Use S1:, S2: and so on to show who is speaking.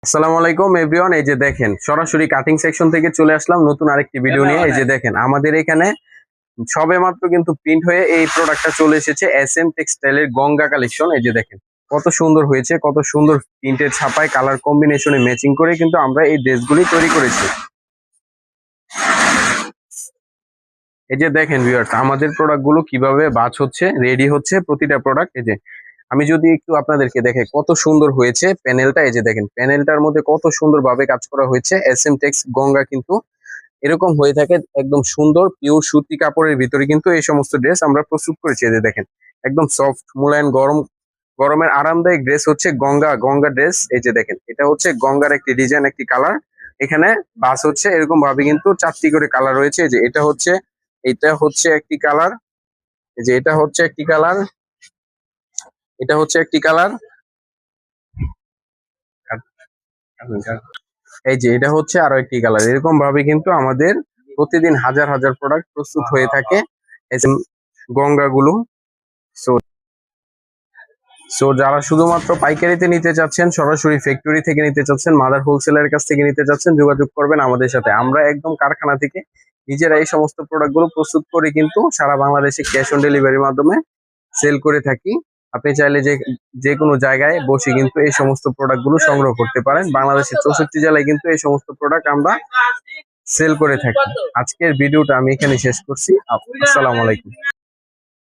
S1: আসসালামু আলাইকুম এভরিওয়ান। এই যে দেখেন, সরাসরি কাটিং সেকশন থেকে চলে আসলাম নতুন আরেকটি ভিডিও নিয়ে। এই যে দেখেন, আমাদের এখানে সবেমাত্র কিন্তু প্রিন্ট হয়ে এই প্রোডাক্টটা চলে এসেছে SM টেক্সটাইলের গঙ্গা কালেকশন। এই যে দেখেন কত সুন্দর হয়েছে, কত সুন্দর প্রিন্টের ছাপায় কালার কম্বিনেশনে ম্যাচিং করে কিন্তু আমরা এই ড্রেসগুলি তৈরি করেছি। এই যে দেখেন ভিউয়ার্স, আমাদের প্রোডাক্টগুলো কিভাবে বাচ হচ্ছে, রেডি হচ্ছে প্রতিটা প্রোডাক্ট। এই যে আমি যদি একটু আপনাদেরকে দেখে কত সুন্দর হয়েছে প্যানেলটা। এই যে দেখেন, প্যানেলটার মধ্যে কত সুন্দর ভাবে কাজ করা হয়েছে। SM টেক্স গঙ্গা কিন্তু এরকম হয়ে থাকে, একদম সুন্দর পিওর সুতি কাপড়ের ভিতরে কিন্তু এই সমস্ত ড্রেস আমরা প্রস্তুত করেছি। এই যে দেখেন, একদম সফট মোলায়েম গরমের আরামদায়ক ড্রেস হচ্ছে গঙ্গা গঙ্গা ড্রেস। এই যে দেখেন, এটা হচ্ছে গঙ্গার একটি ডিজাইন, একটি কালার। এখানে বাস হচ্ছে এরকম ভাবে কিন্তু 4টি করে কালার রয়েছে। এই যে এটা হচ্ছে একটি কালার। এই যে এটা হচ্ছে একটি কালার, এটা হচ্ছে একটি কালার। এই যে এটা হচ্ছে আরো একটি কালার। এরকম ভাবে কিন্তু আমাদের প্রতিদিন হাজার হাজার প্রোডাক্ট প্রস্তুত হয়ে থাকে এই যে গঙ্গা গুলো। সো সো যারা শুধুমাত্র পাইকারিতে নিতে চাচ্ছেন, সরাসরি ফ্যাক্টরি থেকে নিতে চাচ্ছেন, মাদার হোলসেলের কাছ থেকে নিতে চাচ্ছেন, যোগাযোগ করবেন আমাদের সাথে। আমরা একদম কারখানা থেকে নিজেরা এই সমস্ত প্রোডাক্ট গুলো প্রস্তুত করে কিন্তু সারা বাংলাদেশে ক্যাশ অন ডেলিভারির মাধ্যমে সেল করে থাকি। আপনি চাইলে যে যে কোনো জায়গায় বসে কিন্তু এই সমস্ত প্রোডাক্ট গুলো সংগ্রহ করতে পারেন। বাংলাদেশের 64 জেলায় কিন্তু এই সমস্ত প্রোডাক্ট আমরা সেল করে থাকি। আজকের ভিডিওটা আমি এখানে শেষ করছি। আসসালামু আলাইকুম।